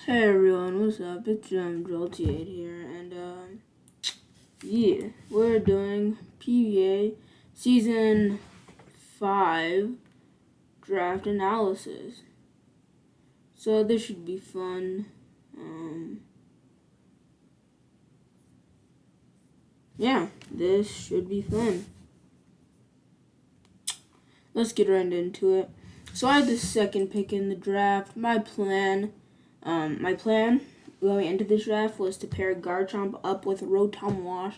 Hey everyone, what's up? It's Joel8 here, and yeah, we're doing PBA Season 5 Draft Analysis. So this should be fun. Yeah, this should be fun. Let's get right into it. So I had the second pick in the draft. My plan going into this draft was to pair Garchomp up with Rotom Wash,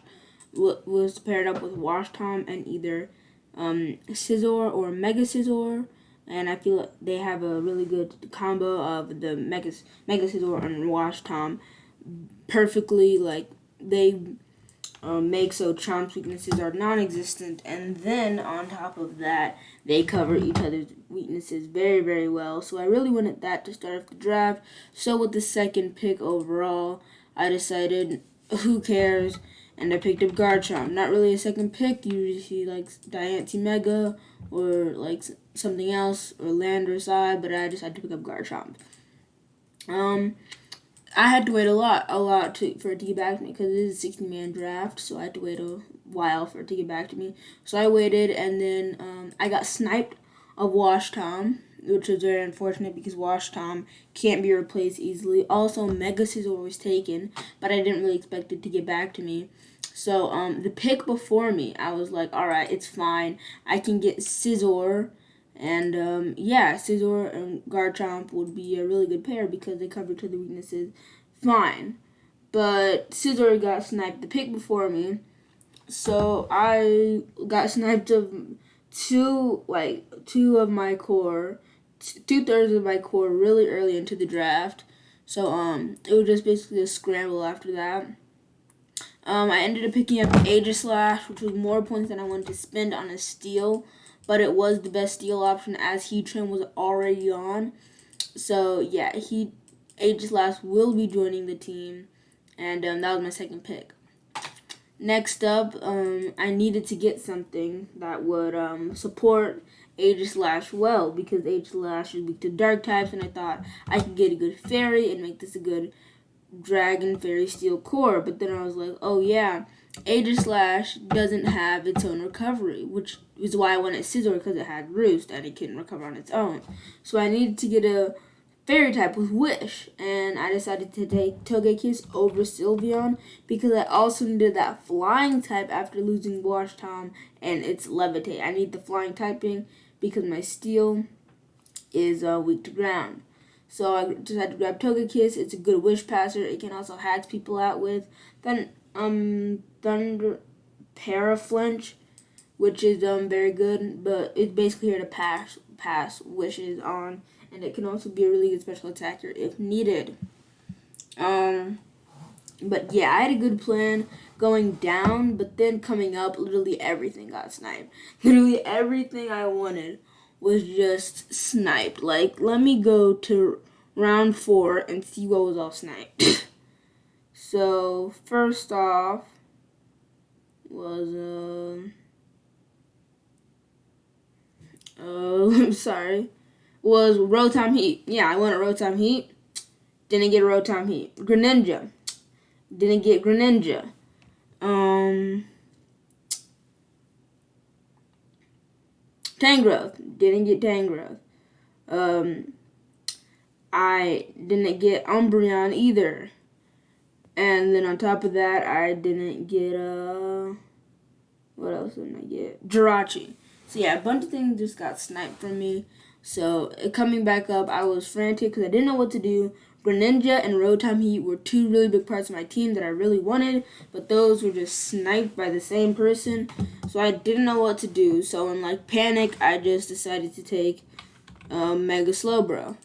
was paired up with Wash Tom and either Scizor or Mega Scizor, and I feel like they have a really good combo of the Mega Scizor and Wash Tom perfectly. Like they make so Chomp's weaknesses are non-existent, and then on top of that, they cover each other's weaknesses very, very well. So I really wanted that to start off the draft. So with the second pick overall, I decided, who cares? And I picked up Garchomp. Not really a second pick. Usually see like Diancie Mega or like something else or Landorus, but I decided to pick up Garchomp. I had to wait a lot for it to get back to me because it is a 60-man draft, so I had to wait a while for it to get back to me. So I waited, and then I got sniped of Wash Tom, which was very unfortunate because Wash Tom can't be replaced easily. Also, Mega Scizor was taken, but I didn't really expect it to get back to me. So the pick before me, I was like, all right, it's fine. I can get Scizor. And Scizor and Garchomp would be a really good pair because they cover each other's weaknesses fine. But Scizor got sniped the pick before me, so I got sniped of two of my core, 2/3 of my core really early into the draft. So it was just basically a scramble after that. I ended up picking up Aegislash, which was more points than I wanted to spend on a steal, but it was the best steal option as Heatran was already on. So yeah, Aegislash will be joining the team, and that was my second pick. Next up, I needed to get something that would support Aegislash well because Aegislash is weak to dark types, and I thought I could get a good fairy and make this a good Dragon Fairy Steel core. But then I was like, oh yeah, Aegislash doesn't have its own recovery, which is why I wanted Scizor because it had Roost and it couldn't recover on its own. So I needed to get a fairy type with Wish, and I decided to take Togekiss over Sylveon because I also needed that flying type after losing Wash Tom and its Levitate. I need the flying typing because my Steel is weak to ground. So I decided to grab Togekiss. It's a good Wish passer. It can also hack people out with. Then Thunder Paraflinch, which is very good, but it's basically here to pass wishes on, and it can also be a really good special attacker if needed. But yeah, I had a good plan going down, but then coming up, literally everything got sniped. Literally everything I wanted was just sniped. Like, let me go to round 4 and see what was all sniped. So first off was I'm sorry, was Rotom Heat. Yeah, I wanted Rotom Heat. Didn't get Rotom Heat. Greninja. Didn't get Greninja. Tangrowth. Didn't get Tangrowth. I didn't get Umbreon either. And then on top of that, I didn't get, what else didn't I get? Jirachi. So yeah, a bunch of things just got sniped from me. So coming back up, I was frantic because I didn't know what to do. Greninja and Rotom Heat were two really big parts of my team that I really wanted, but those were just sniped by the same person. So I didn't know what to do. So in like panic, I just decided to take Mega Slowbro.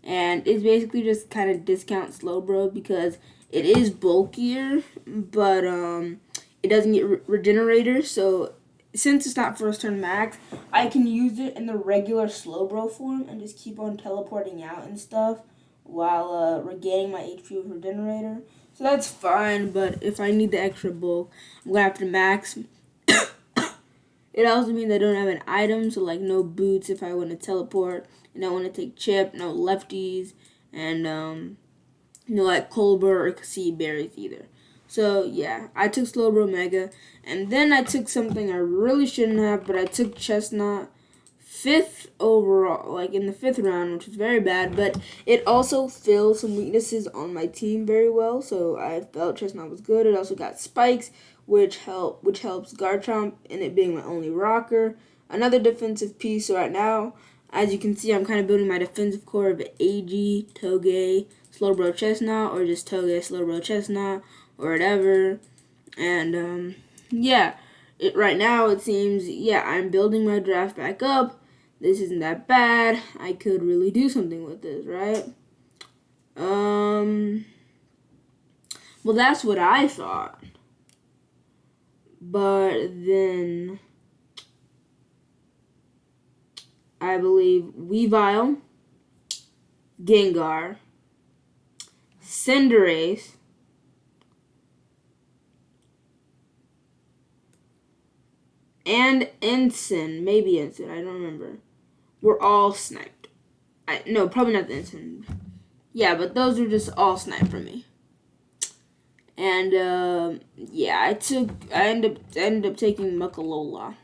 And it's basically just kind of discount Slowbro because it is bulkier, but it doesn't get Regenerator. So since it's not first turn max, I can use it in the regular Slowbro form and just keep on teleporting out and stuff while regaining my HP with Regenerator. So that's fine, but if I need the extra bulk, I'm going to have to max. It also means I don't have an item, so like no boots if I want to teleport. And I want to take chip, no lefties, and like Colbur or Sea Berries either. So yeah, I took Slowbro Mega, and then I took something I really shouldn't have, but I took Chestnut fifth overall, like in the fifth round, which is very bad. But it also filled some weaknesses on my team very well, so I felt Chestnut was good. It also got spikes, which helps Garchomp in it being my only rocker. Another defensive piece. So right now, as you can see, I'm kind of building my defensive core of AG, Toge, Slowbro Chestnut, or just Toge, Slowbro Chestnut, or whatever. And yeah, right now it seems, yeah, I'm building my draft back up. This isn't that bad. I could really do something with this, right? Well, that's what I thought. But then I believe Weavile, Gengar, Cinderace, and Ensign, maybe Ensign, I don't remember, were all sniped. No, probably not the Ensign. Yeah, but those were just all sniped for me. And yeah, I ended up taking Muckalola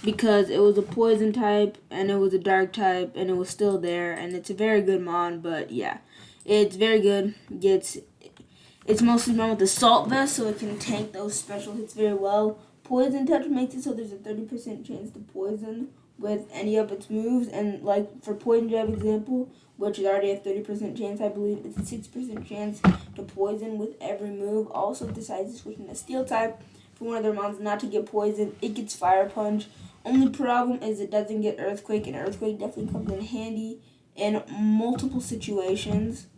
because it was a poison type and it was a dark type and it was still there, and it's a very good mon. But yeah, it's very good. It's mostly run with the Salt Vest, so it can tank those special hits very well. Poison Touch makes it so there's a 30% chance to poison with any of its moves, and like for Poison Jab example, which is already a 30% chance, I believe it's a 6% chance to poison with every move. Also, if decides to switch into Steel type for one of their mons not to get poisoned, it gets Fire Punch. Only problem is it doesn't get Earthquake, and Earthquake definitely comes in handy in multiple situations.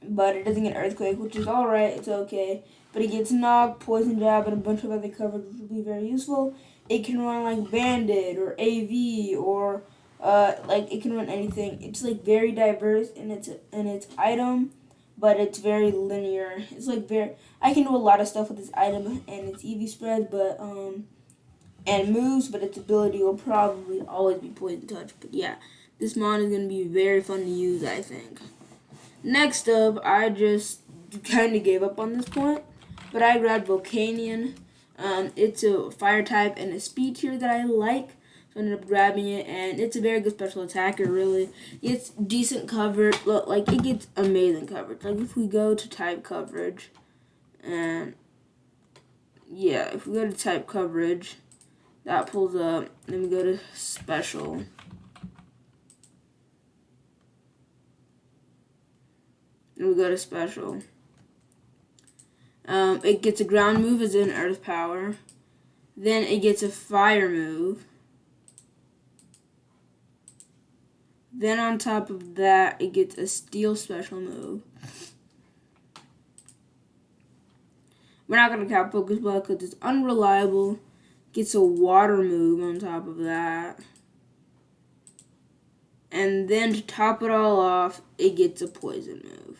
But it doesn't get Earthquake, which is alright, it's okay. But it gets Knock, Poison Jab, and a bunch of other coverage, which will be very useful. It can run like Bandit or AV or like it can run anything. It's like very diverse in its item, but it's very linear. It's like I can do a lot of stuff with this item and its EV spreads, but and moves, but its ability will probably always be Poison Touch. But yeah, this mon is gonna be very fun to use, I think. Next up, I just kind of gave up on this point, but I grabbed Volcanion. It's a fire type and a speed tier that I like, so I ended up grabbing it, and it's a very good special attacker, really. It's decent coverage. Look, like, it gets amazing coverage. Like, if we go to type coverage, and yeah, if we go to type coverage, that pulls up. Then we go to special. And we go to special. It gets a ground move as an earth power. Then it gets a fire move. Then on top of that, it gets a steel special move. We're not going to count Focus Ball because it's unreliable. Gets a water move on top of that. And then to top it all off, it gets a poison move.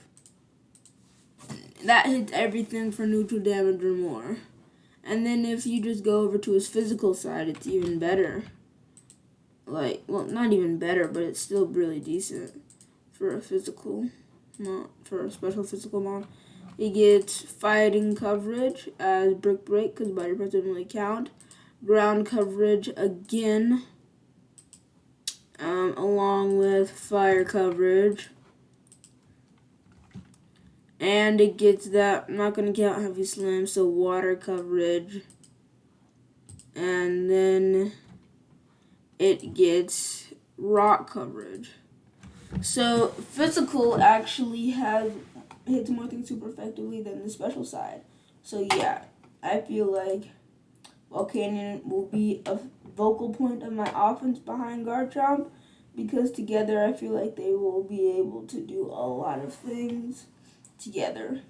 That hits everything for neutral damage or more. And then if you just go over to his physical side, it's even better. Like, well, not even better, but it's still really decent for a physical mod, for a special physical mod. It gets fighting coverage as Brick Break, because Body Press doesn't really count. Ground coverage again, along with fire coverage. And it gets that, I'm not going to count Heavy Slam, so water coverage. And then it gets rock coverage. So physical actually hits more things super effectively than the special side. So yeah, I feel like Volcanion will be a vocal point of my offense behind Garchomp, because together I feel like they will be able to do a lot of things together.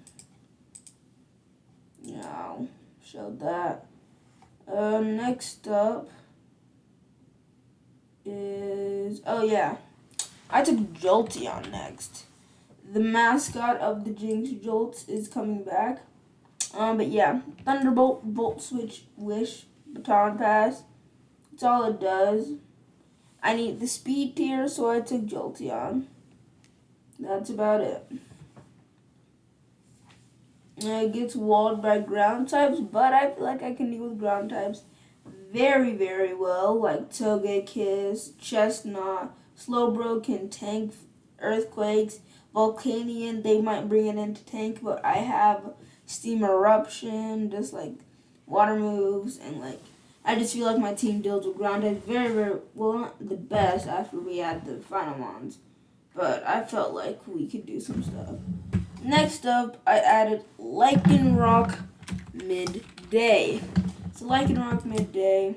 Yeah, I'll show that. Next up is, oh yeah, I took Jolteon next. The mascot of the Jinx, Jolts, is coming back. But yeah, Thunderbolt, Volt Switch, Wish, Baton Pass. That's all it does. I need the speed tier, so I took Jolteon. that's about it. It gets walled by ground types, but I feel like I can deal with ground types very, very well, like Togekiss, Chestnut, Slowbro can tank earthquakes, Volcanion, they might bring it into tank, but I have Steam Eruption, just like water moves, and like I just feel like my team deals with ground types very, very well, not the best after we had the final ones, but I felt like we could do some stuff. Next up, I added Lycanroc Midday. So Lycanroc Midday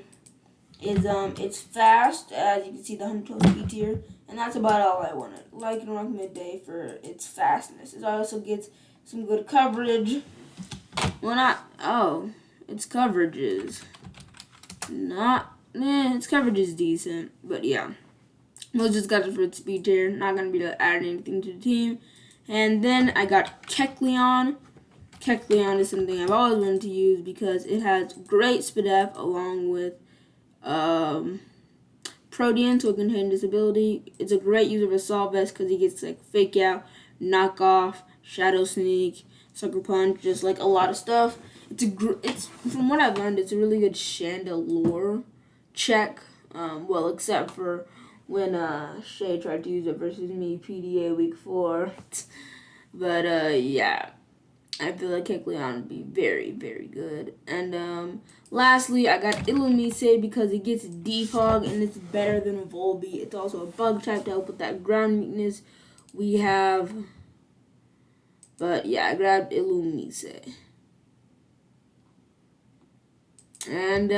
is it's fast, as you can see the 112 speed tier, and that's about all I wanted. Lycanroc Midday for its fastness. It also gets some good coverage. Well, its coverage is its coverage is decent, but yeah. Those just got it for its speed tier. Not gonna be able to add anything to the team. And then I got Kecleon. Kecleon is something I've always wanted to use because it has great SPDF along with Protean, so it contains disability. It's a great user of Assault Vest because he gets like Fake Out, Knock Off, Shadow Sneak, Sucker Punch, just like a lot of stuff. It's from what I've learned, it's a really good Chandelure check. Well, except for when Shay tried to use it versus me PDA week 4. But yeah, I feel like Kecleon would be very, very good. And lastly, I got Illumise because it gets Defog and it's better than Volbeat. It's also a bug type to help with that ground weakness we have. But yeah, I grabbed Illumise. And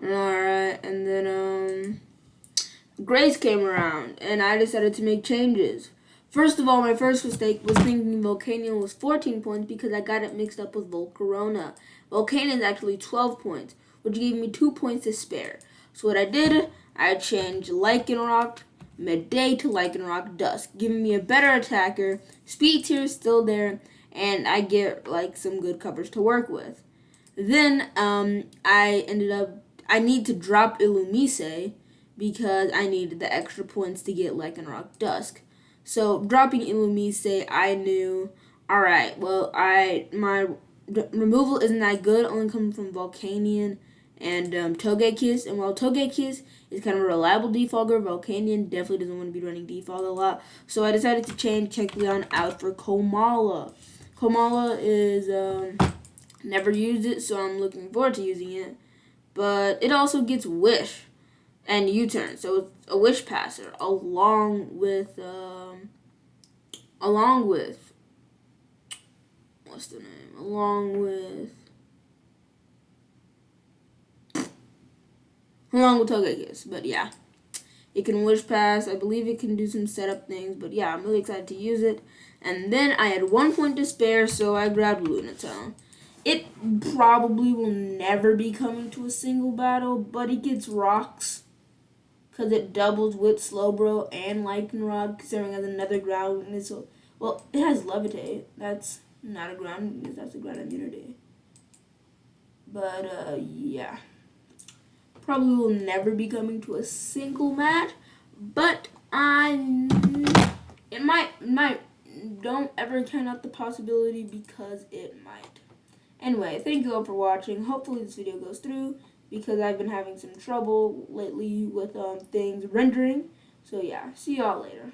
alright, and then Grace came around, and I decided to make changes. First of all, my first mistake was thinking Volcanion was 14 points because I got it mixed up with Volcarona. Volcanion is actually 12 points, which gave me 2 points to spare. So what I did, I changed Lycanroc Midday to Lycanroc Dusk, giving me a better attacker. Speed tier is still there, and I get like some good coverage to work with. Then I need to drop Illumise because I needed the extra points to get Lycanroc Dusk. So dropping Illumise, I knew, alright, well, my removal isn't that good, only coming from Volcanion and Togekiss. And while Togekiss is kind of a reliable defogger, Volcanion definitely doesn't want to be running defog a lot. So I decided to change Kecleon out for Komala. Komala is, never used it, so I'm looking forward to using it. But it also gets Wish and U-turn, so it's a Wish passer along with what's the name? Along with Togekiss. But yeah, it can Wish pass. I believe it can do some setup things. But yeah, I'm really excited to use it. And then I had 1 point to spare, so I grabbed Lunatone. It probably will never be coming to a single battle, but it gets rocks because it doubles with Slowbro and Lycanroc, serving as another ground weakness. So, well, it has Levitate. That's not a ground weakness. That's a ground immunity. But yeah, probably will never be coming to a single match, but it might. Don't ever count out the possibility because it might. Anyway, thank you all for watching. Hopefully this video goes through because I've been having some trouble lately with things rendering. So yeah, see y'all later.